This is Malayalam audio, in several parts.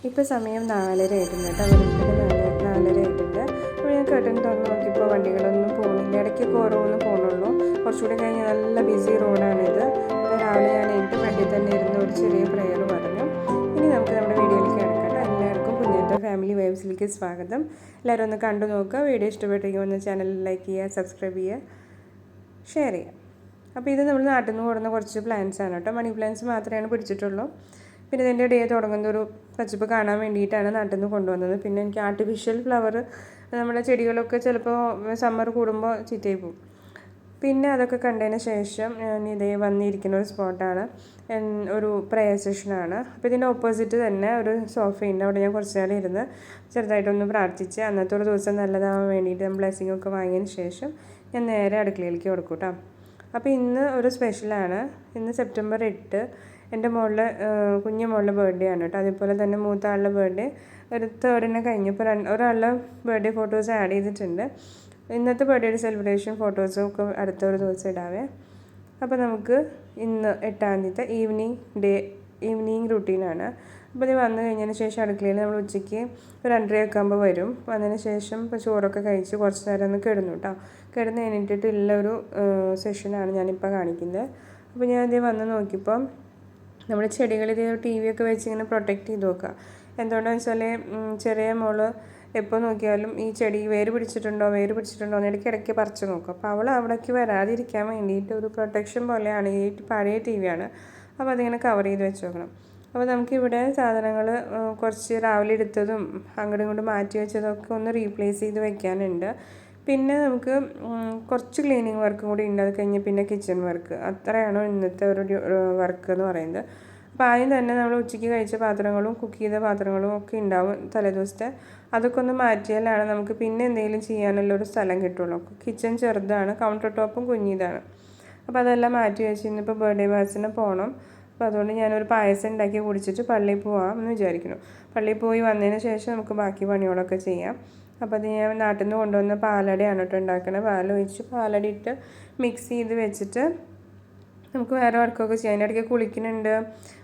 ഇപ്പോൾ സമയം 4:30 ആയിട്ടുണ്ട് കേട്ടോ. വെളുപ്പിന് 4:30 ആയിട്ടുണ്ട്. അപ്പോൾ ഞാൻ കർട്ടൻ തുറന്ന് നോക്കിയപ്പോൾ വണ്ടികളൊന്നും പോകുന്നില്ല. ഇടയ്ക്കൊക്കെ ഓരോന്നും പോകുന്നുള്ളൂ. കുറച്ചുകൂടി കഴിഞ്ഞ് നല്ല ബിസി റോഡാണിത്. അപ്പോൾ രാവിലെ ഞാൻ എൻ്റെ ബെഡിൽ തന്നെ ഇരുന്ന് ഒരു ചെറിയ പ്രെയർ പറഞ്ഞു. ഇനി നമുക്ക് നമ്മുടെ വീഡിയോയിലേക്ക് കിടക്കട്ടെ. എല്ലാവർക്കും കുഞ്ഞേറ്റ ഫാമിലി വൈബ്സിലേക്ക് സ്വാഗതം. എല്ലാവരും ഒന്ന് കണ്ടു നോക്കുക. വീഡിയോ ഇഷ്ടപ്പെട്ടെങ്കിൽ ഒന്ന് ചാനൽ ലൈക്ക് ചെയ്യുക, സബ്സ്ക്രൈബ് ചെയ്യുക, ഷെയർ ചെയ്യുക. അപ്പോൾ ഇത് നമ്മൾ നാട്ടിൽ നിന്ന് കൊടുക്കുന്ന കുറച്ച് പ്ലാന്റ്സ് ആണ് കേട്ടോ. മണി പ്ലാന്റ്സ് മാത്രമേ പിടിച്ചിട്ടുള്ളൂ. പിന്നെ ഇതിൻ്റെ ഡേ തുടങ്ങുന്ന ഒരു പച്ചപ്പ് കാണാൻ വേണ്ടിയിട്ടാണ് നാട്ടിൽ നിന്ന് കൊണ്ടുവന്നത്. പിന്നെ എനിക്ക് ആർട്ടിഫിഷ്യൽ ഫ്ലവർ നമ്മുടെ ചെടികളൊക്കെ ചിലപ്പോൾ സമ്മർ കൂടുമ്പോൾ ചീത്തയായി പോകും. പിന്നെ അതൊക്കെ കണ്ടതിന് ശേഷം ഞാൻ ഇതേ വന്നിരിക്കുന്ന ഒരു സ്പോട്ടാണ്, ഒരു പ്രേയർ സെഷനാണ്. അപ്പോൾ ഇതിൻ്റെ ഓപ്പോസിറ്റ് തന്നെ ഒരു സോഫയുണ്ട്. അവിടെ ഞാൻ കുറച്ച് നേരം ഇരുന്ന് ചെറുതായിട്ടൊന്ന് പ്രാർത്ഥിച്ച് അന്നത്തെ ഒരു ദിവസം നല്ലതാവാൻ വേണ്ടിയിട്ട് ബ്ലെസ്സിങ് ഒക്കെ വാങ്ങിയതിന് ശേഷം ഞാൻ നേരെ അടുക്കളയിലേക്ക് കൊടുക്കും കേട്ടോ. അപ്പോൾ ഇന്ന് ഒരു സ്പെഷ്യലാണ്. ഇന്ന് സെപ്റ്റംബർ 8 എൻ്റെ മോളുടെ കുഞ്ഞു മോളുടെ ബർത്ത്ഡേ ആണ് കേട്ടോ. അതേപോലെ തന്നെ മൂത്ത ആളുടെ ബർത്ത്ഡേ ഒരു 3rd കഴിഞ്ഞു. ഇപ്പോൾ ഒരാളുടെ ബർത്ത്ഡേ ഫോട്ടോസ് ആഡ് ചെയ്തിട്ടുണ്ട്. ഇന്നത്തെ ബർത്ത്ഡേ സെലിബ്രേഷൻ ഫോട്ടോസും ഒക്കെ അടുത്ത ഒരു ദിവസം ഇടാവേ. അപ്പോൾ നമുക്ക് ഇന്ന് 8ാം തീയതി ഈവനിങ് റുട്ടീനാണ്. അപ്പോൾ ഇത് വന്നു കഴിഞ്ഞതിന് ശേഷം അടുക്കളയിൽ നമ്മൾ ഉച്ചയ്ക്ക് ഒരു 2:30 ആകുമ്പോൾ വരും. വന്നതിന് ശേഷം ഇപ്പോൾ ചോറൊക്കെ കഴിച്ച് കുറച്ച് നേരം ഒന്ന് കിടന്നു കേട്ടോ. കിടന്ന് കഴിഞ്ഞിട്ടുള്ള ഒരു സെഷനാണ് ഞാനിപ്പോൾ കാണിക്കുന്നത്. അപ്പോൾ ഞാനിത് വന്ന് നോക്കിയപ്പോൾ നമ്മുടെ ചെടികൾ ഇത് TV ഒക്കെ വെച്ച് ഇങ്ങനെ പ്രൊട്ടക്റ്റ് ചെയ്ത് നോക്കുക. എന്തുകൊണ്ടാണെന്ന് വെച്ചാൽ ചെറിയ മോള് എപ്പോൾ നോക്കിയാലും ഈ ചെടി വേര് പിടിച്ചിട്ടുണ്ടോ എന്ന് ഇടയ്ക്ക് പറിച്ച് നോക്കും. അപ്പോൾ അവൾ അവിടേക്ക് വരാതിരിക്കാൻ വേണ്ടിയിട്ട് ഒരു പ്രൊട്ടക്ഷൻ പോലെയാണ്. ഈ പഴയ TV ആണ്. അപ്പോൾ അതിങ്ങനെ കവർ ചെയ്ത് വെച്ച് നോക്കണം. അപ്പോൾ നമുക്കിവിടെ സാധനങ്ങൾ കുറച്ച് രാവിലെ എടുത്തതും അങ്ങോട്ടും ഇങ്ങോട്ടും മാറ്റി വെച്ചതൊക്കെ ഒന്ന് റീപ്ലേസ് ചെയ്ത് വെക്കാനുണ്ട്. പിന്നെ നമുക്ക് കുറച്ച് ക്ലീനിങ് വർക്കും കൂടി ഉണ്ട്. അത് കഴിഞ്ഞ് പിന്നെ കിച്ചൺ വർക്ക്. അത്രയാണോ ഇന്നത്തെ ഒരു വർക്ക് എന്ന് പറയുന്നത്. അപ്പോൾ ആദ്യം തന്നെ നമ്മൾ ഉച്ചയ്ക്ക് കഴിച്ച പാത്രങ്ങളും കുക്ക് ചെയ്ത പാത്രങ്ങളും ഒക്കെ ഉണ്ടാവും തലേദിവസത്തെ. അതൊക്കെ ഒന്ന് മാറ്റിയാലാണ് നമുക്ക് പിന്നെ എന്തെങ്കിലും ചെയ്യാനുള്ളൊരു സ്ഥലം കിട്ടുള്ളൂ. കിച്ചൺ ചെറുതാണ്, കൗണ്ടർ ടോപ്പും കുഞ്ഞിതാണ്. അപ്പോൾ അതെല്ലാം മാറ്റി വെച്ച് ഇന്നിപ്പോൾ ബർത്ത്ഡേ ബാസിന് പോകണം. അപ്പോൾ അതുകൊണ്ട് ഞാനൊരു പായസം ഉണ്ടാക്കി കുടിച്ചിട്ട് പള്ളിയിൽ പോകാം എന്ന് വിചാരിക്കുന്നു. പള്ളിയിൽ പോയി വന്നതിന് ശേഷം നമുക്ക് ബാക്കി പണികളൊക്കെ ചെയ്യാം. അപ്പോൾ അത് ഞാൻ നാട്ടിൽ നിന്ന് കൊണ്ടുവന്ന പാലടയാണ് കേട്ടോ ഉണ്ടാക്കുന്നത്. പാലൊഴിച്ച് പാലട ഇട്ട് മിക്സ് ചെയ്ത് വെച്ചിട്ട് നമുക്ക് വേറെ വർക്കൊക്കെ ചെയ്യാം. അതിൻ്റെ ഇടയ്ക്ക് കുളിക്കുന്നുണ്ട്,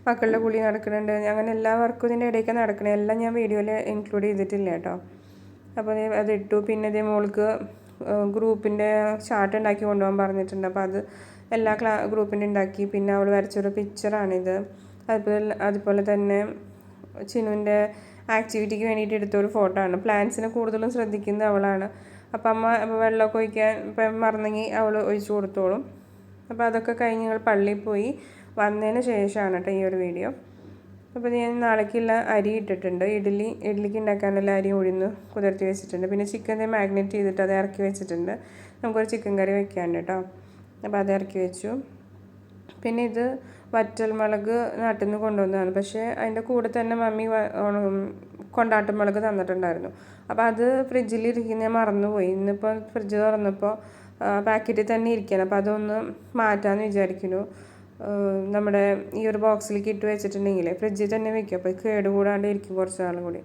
മക്കളുടെ കുളി നടക്കുന്നുണ്ട്, അങ്ങനെ എല്ലാ വർക്കും ഇതിൻ്റെ ഇടയ്ക്ക് നടക്കണം. എല്ലാം ഞാൻ വീഡിയോയിൽ ഇൻക്ലൂഡ് ചെയ്തിട്ടില്ല കേട്ടോ. അപ്പോൾ അതിട്ടു. പിന്നെ ഇതേ മോൾക്ക് ഗ്രൂപ്പിൻ്റെ ചാർട്ട് ഉണ്ടാക്കി കൊണ്ടുപോകാൻ പറഞ്ഞിട്ടുണ്ട്. അപ്പോൾ അത് എല്ലാ ഗ്രൂപ്പിൻ്റെ ഉണ്ടാക്കി. പിന്നെ അവൾ വരച്ചൊരു പിക്ചറാണിത്. അതുപോലെ തന്നെ ചിനുവിൻ്റെ ആക്ടിവിറ്റിക്ക് വേണ്ടിയിട്ട് എടുത്തൊരു ഫോട്ടോ ആണ്. പ്ലാന്റ്സിനെ കൂടുതലും ശ്രദ്ധിക്കുന്നത് അവളാണ്. അപ്പം അമ്മ വെള്ളമൊക്കെ ഒഴിക്കാൻ ഇപ്പം മറന്നെങ്കിൽ അവൾ ഒഴിച്ചു കൊടുത്തോളും. അപ്പോൾ അതൊക്കെ കഴിഞ്ഞ് ഞങ്ങൾ പള്ളിയിൽ പോയി വന്നതിന് ശേഷമാണ് കേട്ടോ ഈ ഒരു വീഡിയോ. അപ്പോൾ ഞാൻ നാളേക്കുള്ള അരി ഇട്ടിട്ടുണ്ട്. ഇഡ്ഡലിക്ക് ഉണ്ടാക്കാനുള്ള അരി ഉഴുന്ന് കുതിർത്തി വെച്ചിട്ടുണ്ട്. പിന്നെ ചിക്കൻ മാഗ്നേറ്റ് ചെയ്തിട്ട് അത് ഇറക്കി വെച്ചിട്ടുണ്ട്. നമുക്കൊരു ചിക്കൻ കറി വെക്കാനുണ്ട് കേട്ടോ. അപ്പോൾ അത് ഇറക്കി വെച്ചു. പിന്നെ ഇത് വറ്റൽമുളക് നാട്ടിൽ നിന്ന് കൊണ്ടുവന്നതാണ്. പക്ഷേ അതിൻ്റെ കൂടെ തന്നെ മമ്മി കൊണ്ടാട്ടമുളക് തന്നിട്ടുണ്ടായിരുന്നു. അപ്പോൾ അത് ഫ്രിഡ്ജിലിരിക്കുന്ന ഞാൻ മറന്നുപോയി. ഇന്നിപ്പോൾ ഫ്രിഡ്ജ് തുറന്നപ്പോൾ പാക്കറ്റിൽ തന്നെ ഇരിക്കുകയാണ്. അപ്പോൾ അതൊന്ന് മാറ്റാമെന്ന് വിചാരിക്കുന്നു. നമ്മുടെ ഈ ഒരു ബോക്സിലേക്ക് ഇട്ട് വെച്ചിട്ടുണ്ടെങ്കിൽ ഫ്രിഡ്ജിൽ തന്നെ വെക്കും. അപ്പോൾ കേടുകൂടാണ്ട് ഇരിക്കും കുറച്ച് നാളും കൂടി.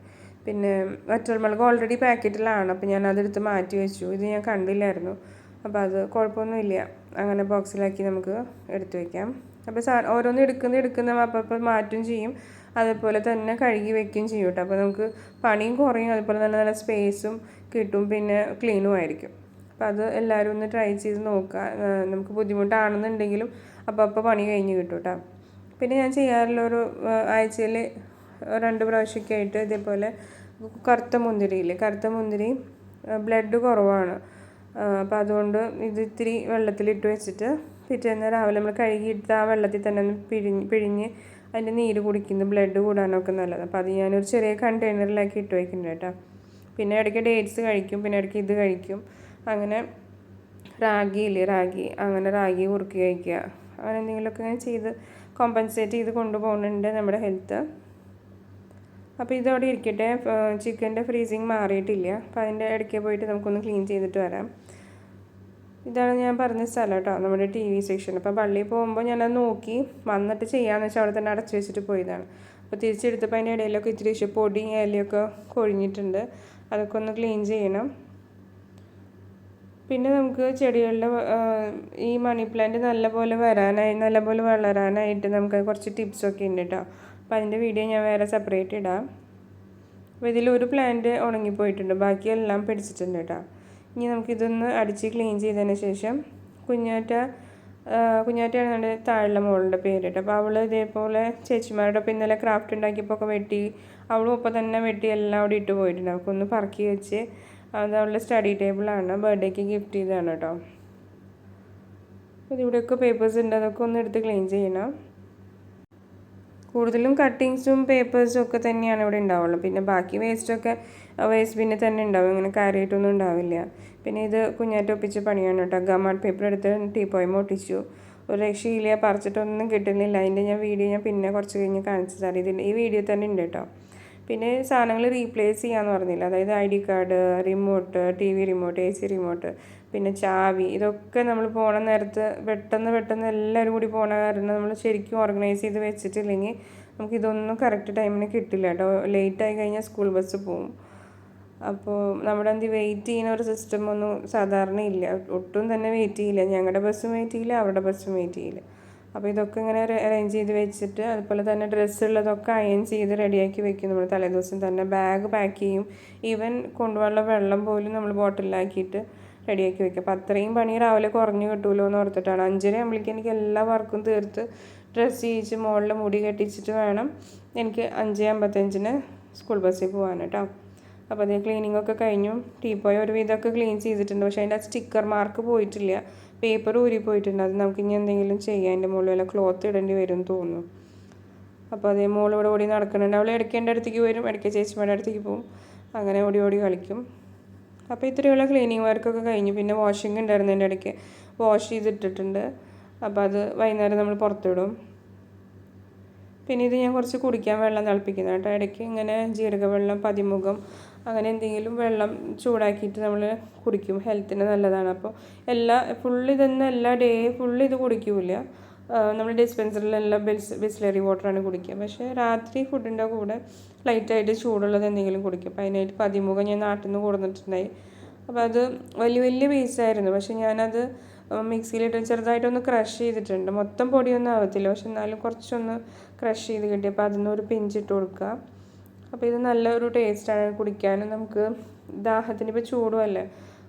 പിന്നെ വറ്റൽമുളക് ഓൾറെഡി പാക്കറ്റിലാണ്. അപ്പോൾ ഞാൻ അതെടുത്ത് മാറ്റി വെച്ചു. ഇത് ഞാൻ കണ്ടില്ലായിരുന്നു. അപ്പോൾ അത് കുഴപ്പമൊന്നുമില്ല. അങ്ങനെ ബോക്സിലാക്കി നമുക്ക് എടുത്തു വയ്ക്കാം. അപ്പോൾ ഓരോന്ന് എടുക്കുന്ന അപ്പോൾ മാറ്റും ചെയ്യും. അതേപോലെ തന്നെ കഴുകി വെക്കുകയും ചെയ്യും കേട്ടോ. അപ്പോൾ നമുക്ക് പണിയും കുറയും, അതുപോലെ തന്നെ നല്ല സ്പേസും കിട്ടും, പിന്നെ ക്ലീനും ആയിരിക്കും. അപ്പോൾ അത് എല്ലാവരും ഒന്ന് ട്രൈ ചെയ്ത് നോക്കുക. നമുക്ക് ബുദ്ധിമുട്ടാണെന്നുണ്ടെങ്കിലും അപ്പോൾ പണി കഴിഞ്ഞ് കിട്ടും കേട്ടോ. പിന്നെ ഞാൻ ചെയ്യാറുള്ള ഒരു ആഴ്ചയിൽ 2 പ്രാവശ്യമൊക്കെ ആയിട്ട് ഇതേപോലെ കറുത്ത മുന്തിരി ബ്ലഡ് കുറവാണ്. അപ്പോൾ അതുകൊണ്ട് ഇത് ഇത്തിരി വെള്ളത്തിലിട്ട് വെച്ചിട്ട് പിറ്റേന്ന് രാവിലെ നമ്മൾ കഴുകിയിട്ട് ആ വെള്ളത്തിൽ തന്നെ ഒന്ന് പിഴിഞ്ഞ് അതിൻ്റെ നീര് കുടിക്കുന്നത് ബ്ലഡ് കൂടാനൊക്കെ നല്ലത്. അപ്പോൾ അത് ഞാനൊരു ചെറിയ കണ്ടെയ്നറിലാക്കി ഇട്ട് വയ്ക്കുന്നുണ്ട് കേട്ടോ. പിന്നെ ഇടയ്ക്ക് ഡേറ്റ്സ് കഴിക്കും, പിന്നെ ഇടയ്ക്ക് ഇത് കഴിക്കും. അങ്ങനെ റാഗി കുറുക്കി കഴിക്കുക, അങ്ങനെ എന്തെങ്കിലുമൊക്കെ ഞാൻ ചെയ്ത് കോമ്പൻസേറ്റ് ചെയ്ത് കൊണ്ടുപോകുന്നുണ്ട് നമ്മുടെ ഹെൽത്ത്. അപ്പോൾ ഇതവിടെ ഇരിക്കട്ടെ. ചിക്കൻ്റെ ഫ്രീസിങ് മാറിയിട്ടില്ല. അപ്പോൾ അതിൻ്റെ ഇടയ്ക്ക് പോയിട്ട് നമുക്കൊന്ന് ക്ലീൻ ചെയ്തിട്ട് വരാം. ഇതാണ് ഞാൻ പറഞ്ഞ സ്ഥലം കേട്ടോ, നമ്മുടെ TV സെക്ഷൻ. അപ്പോൾ പള്ളിയിൽ പോകുമ്പോൾ ഞാനത് നോക്കി വന്നിട്ട് ചെയ്യാമെന്ന് വെച്ചാൽ അവിടെ തന്നെ അടച്ചു വെച്ചിട്ട് പോയതാണ്. അപ്പോൾ തിരിച്ചെടുത്തപ്പോൾ അതിൻ്റെ ഇടയിലൊക്കെ ഇത്തിരി പൊടിയും ഇലയൊക്കെ കൊഴിഞ്ഞിട്ടുണ്ട്. അതൊക്കെ ഒന്ന് ക്ലീൻ ചെയ്യണം. പിന്നെ നമുക്ക് ചെടികളുടെ ഈ മണി പ്ലാന്റ് നല്ലപോലെ വളരാനായിട്ട് നമുക്ക് കുറച്ച് ടിപ്സൊക്കെ ഉണ്ട് കേട്ടോ. അപ്പോൾ അതിൻ്റെ വീഡിയോ ഞാൻ വേറെ സെപ്പറേറ്റ് ഇടാം. അപ്പോൾ ഇതിലൊരു പ്ലാന്റ് ഉണങ്ങിപ്പോയിട്ടുണ്ട്, ബാക്കിയെല്ലാം പിടിച്ചിട്ടുണ്ട് കേട്ടോ. ഇനി നമുക്കിതൊന്ന് അടിച്ച് ക്ലീൻ ചെയ്തതിന് ശേഷം കുഞ്ഞാറ്റയാണ് നമ്മുടെ താഴെ മോളുടെ പേര് കേട്ടോ. അപ്പോൾ അവൾ ഇതേപോലെ ചേച്ചിമാരുടെ ഒപ്പം ഇന്നലെ ക്രാഫ്റ്റ് ഉണ്ടാക്കിയപ്പോൾ ഒക്കെ വെട്ടി, അവളും ഒപ്പം തന്നെ വെട്ടി എല്ലാം അവിടെ ഇട്ട് പോയിട്ടുണ്ട്. അവൾക്കൊന്ന് പറക്കി വെച്ച്, അത് അവളുടെ സ്റ്റഡി ടേബിളാണ്, ബർത്ത്ഡേക്ക് ഗിഫ്റ്റ് ചെയ്തതാണ് കേട്ടോ. അപ്പോൾ ഇവിടെയൊക്കെ പേപ്പേഴ്സ് ഉണ്ട്, അതൊക്കെ ഒന്ന് എടുത്ത് ക്ലീൻ ചെയ്യണം. കൂടുതലും കട്ടിങ്സും പേപ്പേഴ്സും ഒക്കെ തന്നെയാണ് ഇവിടെ ഉണ്ടാവുള്ളൂ. പിന്നെ ബാക്കി വേസ്റ്റ് ബിന്നിൽ തന്നെ ഉണ്ടാവും, ഇങ്ങനെ കാര്യമായിട്ടൊന്നും ഉണ്ടാവില്ല. പിന്നെ ഇത് കുഞ്ഞാറ്റ ഒപ്പിച്ച പണിയാണ് കേട്ടോ. ഗമാർട്ട് പേപ്പർ എടുത്ത് ടീപ്പോയമ ഒട്ടിച്ചു. ഒരു രക്ഷയില്ല, പറിച്ചിട്ടൊന്നും കിട്ടുന്നില്ല. അതിൻ്റെ വീഡിയോ ഞാൻ പിന്നെ കുറച്ച് കഴിഞ്ഞ് കാണിച്ചു തരാം. ഈ വീഡിയോ തന്നെ ഉണ്ട് കേട്ടോ. പിന്നെ സാധനങ്ങൾ റീപ്ലേസ് ചെയ്യാമെന്ന് പറഞ്ഞില്ല, അതായത് ID card, remote, TV remote, AC remote, പിന്നെ ചാവി, ഇതൊക്കെ നമ്മൾ പോണ നേരത്ത് പെട്ടെന്ന് എല്ലാവരും കൂടി പോണ കാരണം നമ്മൾ ശരിക്കും ഓർഗനൈസ് ചെയ്ത് വെച്ചിട്ടില്ലെങ്കിൽ നമുക്കിതൊന്നും കറക്റ്റ് ടൈമിന് കിട്ടില്ല കേട്ടോ. ലേറ്റായി കഴിഞ്ഞാൽ സ്കൂൾ ബസ് പോവും. അപ്പോൾ നമ്മുടെ വെയിറ്റ് ചെയ്യുന്ന ഒരു സിസ്റ്റം ഒന്നും സാധാരണ ഇല്ല, ഒട്ടും തന്നെ വെയിറ്റ് ചെയ്യില്ല. ഞങ്ങളുടെ ബസ്സും വെയിറ്റ് ചെയ്യില്ല, അവരുടെ ബസ്സും വെയിറ്റ് ചെയ്യില്ല. അപ്പോൾ ഇതൊക്കെ ഇങ്ങനെ അറേഞ്ച് ചെയ്ത് വെച്ചിട്ട്, അതുപോലെ തന്നെ ഡ്രസ്സുള്ളതൊക്കെ അയൺ ചെയ്ത് റെഡിയാക്കി വെക്കും നമ്മൾ തലേദിവസം തന്നെ. ബാഗ് പാക്ക് ചെയ്യും, ഈവൻ കൊണ്ടുപോകാനുള്ള വെള്ളം പോലും നമ്മൾ ബോട്ടിലാക്കിയിട്ട് റെഡിയാക്കി വെക്കും. അപ്പോൾ അത്രയും പണി രാവിലെ കുറഞ്ഞു കിട്ടുമല്ലോ എന്ന് ഓർത്തിട്ടാണ്. 5:30 ആകുമ്പോഴേക്കും എനിക്ക് എല്ലാ വർക്കും തീർത്ത് ഡ്രസ്സ് ചെയ്യിച്ച് മുകളിൽ മുടി കെട്ടിച്ചിട്ട് വേണം എനിക്ക് 5:55 സ്കൂൾ ബസ്സിൽ പോകാൻ കേട്ടോ. അപ്പോൾ അതേ ക്ലീനിങ് ഒക്കെ കഴിഞ്ഞു. ടീപ്പോയ ഒരു വിധമൊക്കെ ക്ലീൻ ചെയ്തിട്ടുണ്ട്, പക്ഷേ അതിൻ്റെ സ്റ്റിക്കർ മാർക്ക് പോയിട്ടില്ല, പേപ്പർ ഊരിപ്പോയിട്ടുണ്ട്. അത് നമുക്ക് ഇനി എന്തെങ്കിലും ചെയ്യാം, അതിൻ്റെ മുകളിൽ വല്ല ക്ലോത്ത് ഇടേണ്ടി വരും തോന്നുന്നു. അപ്പോൾ അതേ മോളിവിടെ ഓടി നടക്കുന്നുണ്ട്. അവൾ ഇടയ്ക്ക് എൻ്റെ അടുത്തേക്ക് വരും, ഇടയ്ക്ക് ചേച്ചിമാരുടെ അടുത്തേക്ക് പോകും, അങ്ങനെ ഓടി കളിക്കും. അപ്പോൾ ഇത്രയുള്ള ക്ലീനിങ് വർക്കൊക്കെ കഴിഞ്ഞു. പിന്നെ വാഷിംഗ് ഉണ്ടായിരുന്നു, എൻ്റെ ഇടയ്ക്ക് വാഷ് ചെയ്തിട്ടിട്ടുണ്ട്. അപ്പോൾ അത് വൈകുന്നേരം നമ്മൾ പുറത്തിടും. പിന്നെ ഇത് ഞാൻ കുറച്ച് കുടിക്കാൻ വെള്ളം തിളപ്പിക്കുന്നത് കേട്ടോ. ഇടയ്ക്ക് ഇങ്ങനെ ജീരകവെള്ളം, പതിമുഖം, അങ്ങനെ എന്തെങ്കിലും വെള്ളം ചൂടാക്കിയിട്ട് നമ്മൾ കുടിക്കും, ഹെൽത്തിന് നല്ലതാണ്. അപ്പോൾ എല്ലാ ഡേ ഫുള്ള് ഇത് കുടിക്കില്ല. നമ്മൾ ഡിസ്പെൻസറിലെല്ലാം ബിസ്ലറി വാട്ടറാണ് കുടിക്കുക. പക്ഷേ രാത്രി ഫുഡിൻ്റെ കൂടെ ലൈറ്റായിട്ട് ചൂടുള്ളത് എന്തെങ്കിലും കുടിക്കും. അപ്പോൾ അതിനായിട്ട് പതിമുഖം ഞാൻ നാട്ടിൽ നിന്ന് കൊടുത്തിട്ടുണ്ടായി. അപ്പോൾ അത് വലിയ പീസായിരുന്നു, പക്ഷേ ഞാനത് മിക്സിയിലിട്ട് ചെറുതായിട്ടൊന്ന് ക്രഷ് ചെയ്തിട്ടുണ്ട്. മൊത്തം പൊടിയൊന്നും ആവത്തില്ല, പക്ഷെ എന്നാലും കുറച്ചൊന്ന് ക്രഷ് ചെയ്ത് കിട്ടി. അപ്പോൾ അതിൽ നിന്ന് ഒരു പിഞ്ചിട്ട് കൊടുക്കുക. അപ്പോൾ ഇത് നല്ലൊരു ടേസ്റ്റാണ് കുടിക്കാനും. നമുക്ക് ദാഹത്തിന് ഇപ്പോൾ ചൂടുമല്ലേ,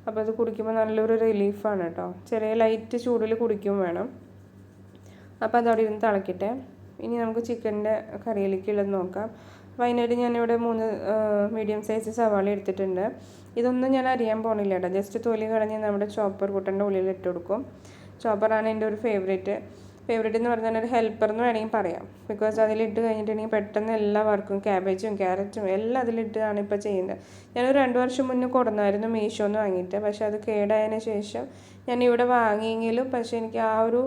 അപ്പോൾ അത് കുടിക്കുമ്പോൾ നല്ലൊരു റിലീഫാണ് കേട്ടോ. ചെറിയ ലൈറ്റ് ചൂടിൽ കുടിക്കും വേണം. അപ്പോൾ അതവിടെ ഇരുന്ന് തിളക്കട്ടെ. ഇനി നമുക്ക് ചിക്കൻ്റെ കറിയിലേക്കുള്ളത് നോക്കാം. വൈകുന്നേരം ഞാനിവിടെ 3 മീഡിയം സൈസ് സവാള എടുത്തിട്ടുണ്ട്. ഇതൊന്നും ഞാൻ അറിയാൻ പോണില്ല കേട്ടോ. ജസ്റ്റ് തൊലി കളഞ്ഞ് നമ്മുടെ ചോപ്പർ കുട്ടൻ്റെ ഉള്ളിൽ ഇട്ട് കൊടുക്കും. ചോപ്പറാണ് എൻ്റെ ഒരു ഫേവറേറ്റ് എന്ന് പറഞ്ഞാൽ ഒരു ഹെൽപ്പർ എന്ന് വേണമെങ്കിൽ പറയാം. ബിക്കോസ് അതിലിട്ട് കഴിഞ്ഞിട്ടുണ്ടെങ്കിൽ പെട്ടെന്ന് എല്ലാ വർക്കും, ക്യാബേജും ക്യാരറ്റും എല്ലാം അതിലിട്ടാണ് ഇപ്പോൾ ചെയ്യുന്നത്. ഞാനൊരു 2 വർഷം മുന്നേ കൊടുന്നായിരുന്നു മീഷോന്ന് വാങ്ങിയിട്ട്. പക്ഷേ അത് കേടായതിന് ശേഷം ഞാൻ ഇവിടെ വാങ്ങിയെങ്കിലും പക്ഷേ എനിക്ക് ആ ഒരു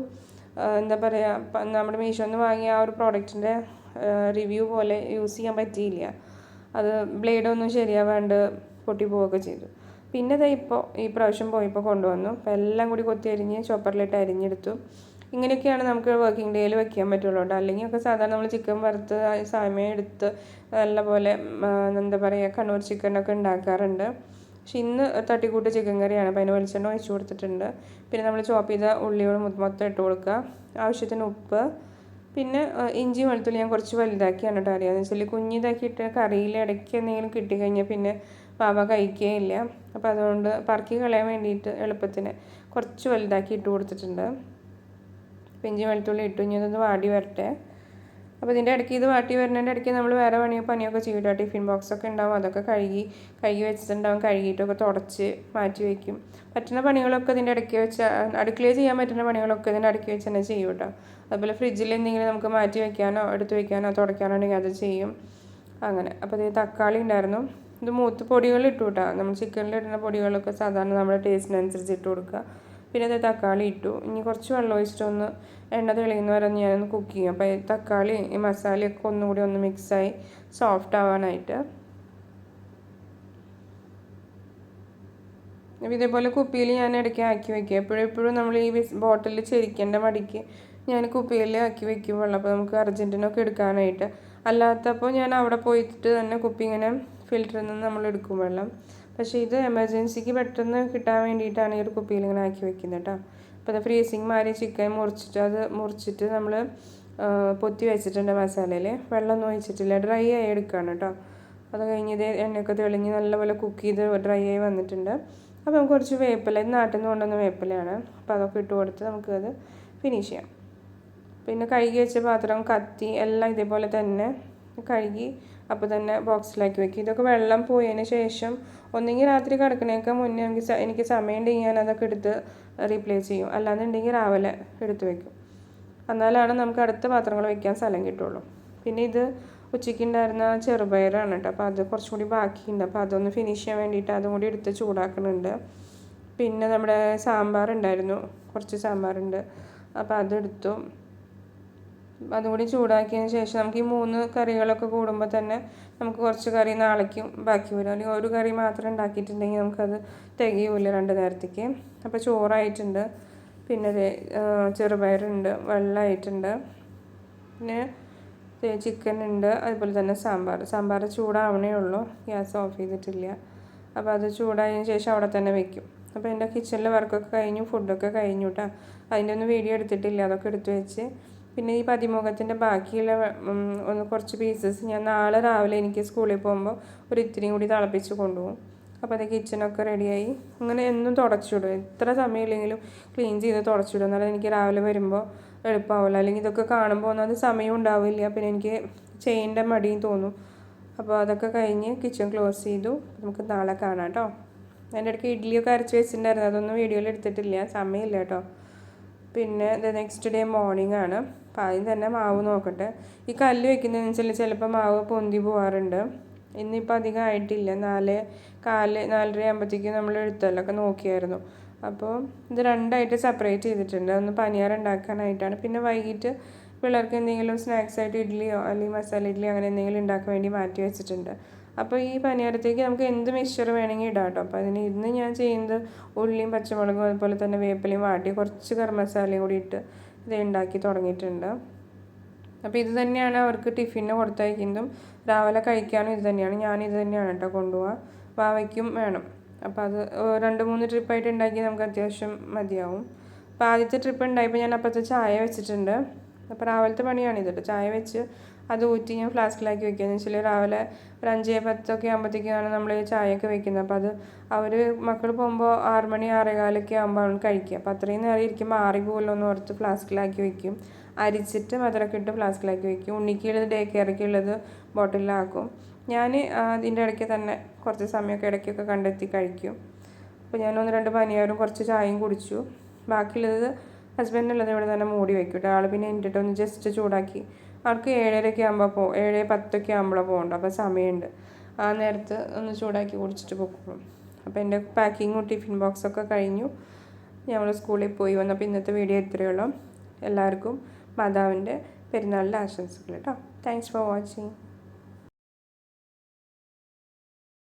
എന്താ പറയുക, നമ്മുടെ മീഷോന്ന് വാങ്ങിയ ആ ഒരു പ്രോഡക്റ്റിൻ്റെ റിവ്യൂ പോലെ യൂസ് ചെയ്യാൻ പറ്റിയില്ല. അത് ബ്ലേഡൊന്നും ശരിയാവാണ്ട് പൊട്ടി പോവുകയൊക്കെ ചെയ്തു. പിന്നെ ഈ പ്രാവശ്യം പോയപ്പോൾ കൊണ്ടുവന്നു. അപ്പോൾ എല്ലാം കൂടി കൊത്തി അരിഞ്ഞ് ചോപ്പറിലിട്ട് അരിഞ്ഞെടുത്തു. ഇങ്ങനെയൊക്കെയാണ് നമുക്ക് വർക്കിംഗ് ഡേയിൽ വെക്കാൻ പറ്റുള്ളൂ കേട്ടോ. അല്ലെങ്കിൽ ഒക്കെ സാധാരണ നമ്മൾ ചിക്കൻ വറുത്ത് സമയം എടുത്ത് നല്ലപോലെ എന്താ പറയുക, കണ്ണൂർ ചിക്കനൊക്കെ ഉണ്ടാക്കാറുണ്ട്. പക്ഷെ ഇന്ന് തട്ടിക്കൂട്ട് ചിക്കൻ കറിയാണ്. അപ്പോൾ അതിന് വെളിച്ചെണ്ണ ഒഴിച്ച് കൊടുത്തിട്ടുണ്ട്. പിന്നെ നമ്മൾ ചോപ്പ് ചെയ്ത ഉള്ളിയോട് മൊത്തം ഇട്ട് കൊടുക്കുക. ആവശ്യത്തിന് ഉപ്പ്, പിന്നെ ഇഞ്ചി വെളുത്തുള്ളി ഞാൻ കുറച്ച് വലുതാക്കിയാണ് കേട്ടോ അറിയാമെന്ന് വെച്ചാൽ കുഞ്ഞിതാക്കിയിട്ട് കറിയിൽ ഇടയ്ക്ക് എന്തെങ്കിലും കിട്ടിക്കഴിഞ്ഞാൽ പിന്നെ പാവ കഴിക്കുകയില്ല. അപ്പോൾ അതുകൊണ്ട് പറക്കി കളയാൻ വേണ്ടിയിട്ട് എളുപ്പത്തിന് കുറച്ച് വലുതാക്കി ഇട്ട് കൊടുത്തിട്ടുണ്ട്. ഇഞ്ചി വെളുത്തുള്ളി ഇട്ടു. ഇനി അതൊന്ന് വാടി വരട്ടെ. അപ്പോൾ ഇതിൻ്റെ ഇടയ്ക്ക് ഇത് വാട്ടി വരുന്നതിൻ്റെ ഇടയ്ക്ക് നമ്മൾ വേറെ പണിയൊക്കെ ചെയ്യും കേട്ടോ. ടിഫിൻ ബോക്സൊക്കെ ഉണ്ടാവും, അതൊക്കെ കഴുകി വെച്ചിട്ടുണ്ടാവും. കഴുകിയിട്ടൊക്കെ തുടച്ച് മാറ്റി വയ്ക്കും. പറ്റുന്ന പണികളൊക്കെ ഇതിൻ്റെ ഇടയ്ക്ക് വെച്ച്, അടുക്കളയിൽ ചെയ്യാൻ പറ്റുന്ന പണികളൊക്കെ ഇതിൻ്റെ ഇടയ്ക്ക് വെച്ച് തന്നെ ചെയ്യും കേട്ടോ. അതുപോലെ ഫ്രിഡ്ജിൽ എന്തെങ്കിലും നമുക്ക് മാറ്റി വയ്ക്കാനോ എടുത്ത് വയ്ക്കാനോ തുടയ്ക്കാനോ ഉണ്ടെങ്കിൽ അത് ചെയ്യും. അങ്ങനെ. അപ്പോൾ ഇത് തക്കാളി ഉണ്ടായിരുന്നു. ഇത് മൂത്ത് പൊടികൾ ഇട്ടു കേട്ടോ. നമ്മൾ ചിക്കനിൽ ഇടുന്ന പൊടികളൊക്കെ സാധാരണ നമ്മുടെ ടേസ്റ്റിനനുസരിച്ച് ഇട്ട് കൊടുക്കുക. പിന്നെ അത് തക്കാളി ഇട്ടു. ഇനി കുറച്ച് വെള്ളം ഒഴിച്ചിട്ടൊന്ന് എണ്ണ തെളിയുന്ന വരെ ഞാനൊന്ന് കുക്ക് ചെയ്യും. അപ്പോൾ തക്കാളി ഈ മസാലയൊക്കെ ഒന്നുകൂടി ഒന്ന് മിക്സായി സോഫ്റ്റ് ആവാനായിട്ട്. അപ്പോൾ ഇതേപോലെ കുപ്പിയിൽ ഞാൻ ഇടയ്ക്ക് ആക്കി വയ്ക്കുക. എപ്പോഴും നമ്മൾ ഈ ബോട്ടിൽ ചെരിക്കേണ്ട മടിക്ക് ഞാൻ കുപ്പിയിൽ ആക്കി വയ്ക്കും വെള്ളം. അപ്പോൾ നമുക്ക് അർജൻറ്റിനൊക്കെ എടുക്കാനായിട്ട്. അല്ലാത്തപ്പോൾ ഞാൻ അവിടെ പോയിട്ട് തന്നെ കുപ്പി ഇങ്ങനെ ഫിൽറ്ററിൽ നിന്ന് നമ്മൾ എടുക്കും വെള്ളം. പക്ഷേ ഇത് എമർജൻസിക്ക് പെട്ടെന്ന് കിട്ടാൻ വേണ്ടിയിട്ടാണ് ഈ ഒരു കുപ്പിയിൽ ഇങ്ങനെ ആക്കി വെക്കുന്നത് കേട്ടോ. അപ്പോൾ അത് ഫ്രീസിങ് മാറി ചിക്കൻ മുറിച്ചിട്ട് നമ്മൾ പൊത്തി വെച്ചിട്ടുണ്ട് മസാലയിൽ. വെള്ളമൊന്നും ഒഴിച്ചിട്ടില്ല, ഡ്രൈ ആയി എടുക്കുകയാണ് കേട്ടോ. അത് കഴിഞ്ഞ് ഇത് എണ്ണയൊക്കെ തെളിഞ്ഞ് നല്ലപോലെ കുക്ക് ചെയ്ത് ഡ്രൈ ആയി വന്നിട്ടുണ്ട്. അപ്പോൾ നമുക്ക് കുറച്ച് വേപ്പില, ഇത് നാട്ടിൽ നിന്ന് കൊണ്ടുവന്ന വേപ്പിലയാണ്. അപ്പോൾ അതൊക്കെ ഇട്ട് കൊടുത്ത് നമുക്കത് ഫിനിഷ് ചെയ്യാം. പിന്നെ കഴുകി വെച്ച പാത്രം, കത്തി എല്ലാം ഇതേപോലെ തന്നെ കഴുകി അപ്പോൾ തന്നെ ബോക്സിലാക്കി വെക്കും. ഇതൊക്കെ വെള്ളം പോയതിന് ശേഷം ഒന്നെങ്കിൽ രാത്രി കിടക്കണേക്കാൾ മുന്നേ എനിക്ക് സമയമുണ്ടെങ്കിൽ ഞാൻ അതൊക്കെ എടുത്ത് റീപ്ലേസ് ചെയ്യും. അല്ലാന്നുണ്ടെങ്കിൽ രാവിലെ എടുത്ത് വെക്കും. എന്നാലാണ് നമുക്ക് അടുത്ത പാത്രങ്ങൾ വെക്കാൻ സ്ഥലം കിട്ടുള്ളൂ. പിന്നെ ഇത് ഉച്ചയ്ക്ക് ഉണ്ടായിരുന്ന ചെറുപയറാണ് കേട്ടോ. അപ്പോൾ അത് കുറച്ചും കൂടി ബാക്കിയുണ്ട്. അപ്പോൾ അതൊന്ന് ഫിനിഷ് ചെയ്യാൻ വേണ്ടിയിട്ട് അതും കൂടി എടുത്ത് ചൂടാക്കുന്നുണ്ട്. പിന്നെ നമ്മുടെ സാമ്പാർ ഉണ്ടായിരുന്നു, കുറച്ച് സാമ്പാറുണ്ട്. അപ്പോൾ അതെടുത്തു. അതുകൂടി ചൂടാക്കിയതിന് ശേഷം നമുക്ക് ഈ 3 കറികളൊക്കെ കൂടുമ്പോൾ തന്നെ നമുക്ക് കുറച്ച് കറി നാളേക്കും ബാക്കി വരും. അല്ലെങ്കിൽ ഒരു കറി മാത്രം ഉണ്ടാക്കിയിട്ടുണ്ടെങ്കിൽ നമുക്കത് തികയില്ല 2 നേരത്തേക്ക്. അപ്പോൾ ചോറായിട്ടുണ്ട്, പിന്നെ ചെറുപയറുണ്ട്, വെള്ളമായിട്ടുണ്ട്, പിന്നെ ചിക്കൻ ഉണ്ട്, അതുപോലെ തന്നെ സാമ്പാർ ചൂടാവണേ ഉള്ളൂ, ഗ്യാസ് ഓഫ് ചെയ്തിട്ടില്ല. അപ്പോൾ അത് ചൂടായതിന് ശേഷം അവിടെ തന്നെ വെക്കും. അപ്പോൾ എൻ്റെ കിച്ചണിലെ വർക്കൊക്കെ കഴിഞ്ഞു, ഫുഡൊക്കെ കഴിഞ്ഞു കേട്ടോ. അതിൻ്റെ ഒന്നും വീഡിയോ എടുത്തിട്ടില്ല, അതൊക്കെ എടുത്ത് വെച്ച്. പിന്നെ ഈ പതിമുഖത്തിൻ്റെ ബാക്കിയുള്ള കുറച്ച് പീസസ് ഞാൻ നാളെ രാവിലെ എനിക്ക് സ്കൂളിൽ പോകുമ്പോൾ ഒരു ഇത്തിരിയും കൂടി തിളപ്പിച്ച് കൊണ്ടുപോകും. അപ്പോൾ അത് കിച്ചണൊക്കെ റെഡിയായി. അങ്ങനെ എന്നും തുടച്ചിടും, എത്ര സമയമില്ലെങ്കിലും ക്ലീൻ ചെയ്ത് തുടച്ചിടും. എന്നാലും എനിക്ക് രാവിലെ വരുമ്പോൾ എളുപ്പമാവില്ല. അല്ലെങ്കിൽ ഇതൊക്കെ കാണുമ്പോൾ ഒന്നും അത് സമയം ഉണ്ടാവില്ല, പിന്നെ എനിക്ക് ചെയ്യേണ്ട മടിയും തോന്നും. അപ്പോൾ അതൊക്കെ കഴിഞ്ഞ് കിച്ചൺ ക്ലോസ് ചെയ്തു. നമുക്ക് നാളെ കാണാം കേട്ടോ. എൻ്റെ ഇടയ്ക്ക് ഇഡ്ഡലിയൊക്കെ അരച്ച് വെച്ചിട്ടുണ്ടായിരുന്നു, അതൊന്നും വീഡിയോയിൽ എടുത്തിട്ടില്ല, സമയമില്ല കേട്ടോ. പിന്നെ നെക്സ്റ്റ് ഡേ മോർണിംഗ് ആണ്. അപ്പോൾ ആദ്യം തന്നെ മാവ് നോക്കട്ടെ. ഈ കല്ല് വെക്കുന്നതിനനുസരിച്ച് ചിലപ്പോൾ മാവ് പൊന്തി പോകാറുണ്ട്. ഇന്നിപ്പോൾ അധികം ആയിട്ടില്ല, 4:15 ആകുമ്പോഴത്തേക്കും നമ്മൾ എഴുത്തല്ലൊക്കെ നോക്കിയായിരുന്നു. അപ്പോൾ ഇത് 2ആയിട്ട് സെപ്പറേറ്റ് ചെയ്തിട്ടുണ്ട്. ഒന്ന് പനിയാരം ഉണ്ടാക്കാനായിട്ടാണ്, പിന്നെ വൈകിട്ട് പിള്ളേർക്ക് എന്തെങ്കിലും സ്നാക്സ് ആയിട്ട് ഇഡ്ഡലിയോ അല്ലെങ്കിൽ മസാല ഇഡ്ഡലി അങ്ങനെ എന്തെങ്കിലും ഉണ്ടാക്കാൻ വേണ്ടി മാറ്റി വെച്ചിട്ടുണ്ട്. അപ്പോൾ ഈ പനിയാരത്തേക്ക് നമുക്ക് എന്ത് മിക്സ്ചർ വേണമെങ്കിൽ ഇടാം കേട്ടോ. അപ്പോൾ ഇന്ന് ഞാൻ ചെയ്യുന്നത് ഉള്ളിയും പച്ചമുളകും അതുപോലെ തന്നെ വേപ്പിലയും വാട്ടി കുറച്ച് ഗരം മസാലയും കൂടി ഇട്ട് ഇത് ഉണ്ടാക്കി തുടങ്ങിയിട്ടുണ്ട്. അപ്പോൾ ഇത് തന്നെയാണ് അവർക്ക് ടിഫിന് കൊടുത്തയക്കുന്നതും രാവിലെ കഴിക്കാനും ഇത് തന്നെയാണ്. ഞാനിത് തന്നെയാണ് കേട്ടോ കൊണ്ടുപോവുക. വാവയ്ക്കും വേണം. അപ്പോൾ അത് 2-3 ട്രിപ്പായിട്ട് ഉണ്ടാക്കി നമുക്ക് അത്യാവശ്യം മതിയാവും. അപ്പോൾ ആദ്യത്തെ ട്രിപ്പ് ഉണ്ടായപ്പോൾ ഞാൻ അപ്പോഴത്തെ ചായ വെച്ചിട്ടുണ്ട്. അപ്പോൾ രാവിലത്തെ പണിയാണിത് കേട്ടോ. ചായ വെച്ച് അത് ഊറ്റി ഞാൻ ഫ്ലാസ്കിലാക്കി വെക്കുക. എന്ന് വെച്ചാൽ രാവിലെ ഒരു 5-10 ആകുമ്പോഴത്തേക്കാണ് നമ്മൾ ചായയൊക്കെ വെക്കുന്നത്. അപ്പോൾ അത് മക്കൾ പോകുമ്പോൾ 6 മണി 6:15 ആകുമ്പോൾ കഴിക്കുക. അപ്പോൾ അത്രയും നേരം ഇരിക്കുമ്പോൾ ആറിപ്പോലോ എന്ന് ഓർത്ത് ഫ്ലാസ്കിലാക്കി വെക്കും. അരിച്ചിട്ട് മധുരമൊക്കെ ഇട്ട് ഫ്ലാസ്കിലാക്കി വെക്കും. ഉണ്ണിക്കുള്ളത് ഡേ കെയറൊക്കെയുള്ളത് ബോട്ടിലാക്കും. ഞാൻ അതിൻ്റെ ഇടയ്ക്ക് തന്നെ കുറച്ച് സമയമൊക്കെ ഇടയ്ക്കൊക്കെ കണ്ടെത്തി കഴിക്കും. അപ്പോൾ ഞാൻ 1-2 പനിയാരും കുറച്ച് ചായയും കുടിച്ചു. ബാക്കിയുള്ളത് ഹസ്ബൻഡിനുള്ളത് ഇവിടെ തന്നെ മൂടി വെക്കും കേട്ടോ. ആൾ പിന്നെ എൻ്റെ ഒന്ന് ജസ്റ്റ് ചൂടാക്കി. അവർക്ക് 7:30 ആകുമ്പോൾ 7:10 ആകുമ്പോഴാണ് പോകേണ്ടത്. അപ്പോൾ സമയമുണ്ട്, ആ നേരത്ത് ഒന്ന് ചൂടാക്കി കുടിച്ചിട്ട് പോകും. അപ്പോൾ എൻ്റെ പാക്കിങ്ങും ടിഫിൻ ബോക്സൊക്കെ കഴിഞ്ഞു. ഞങ്ങൾ സ്കൂളിൽ പോയി വന്നപ്പോൾ ഇന്നത്തെ വീഡിയോ ഇത്രയേ ഉള്ളൂ. എല്ലാവർക്കും മാതാവിൻ്റെ പെരുന്നാളിൻ്റെ ആശംസകൾ കേട്ടോ. Thanks for watching.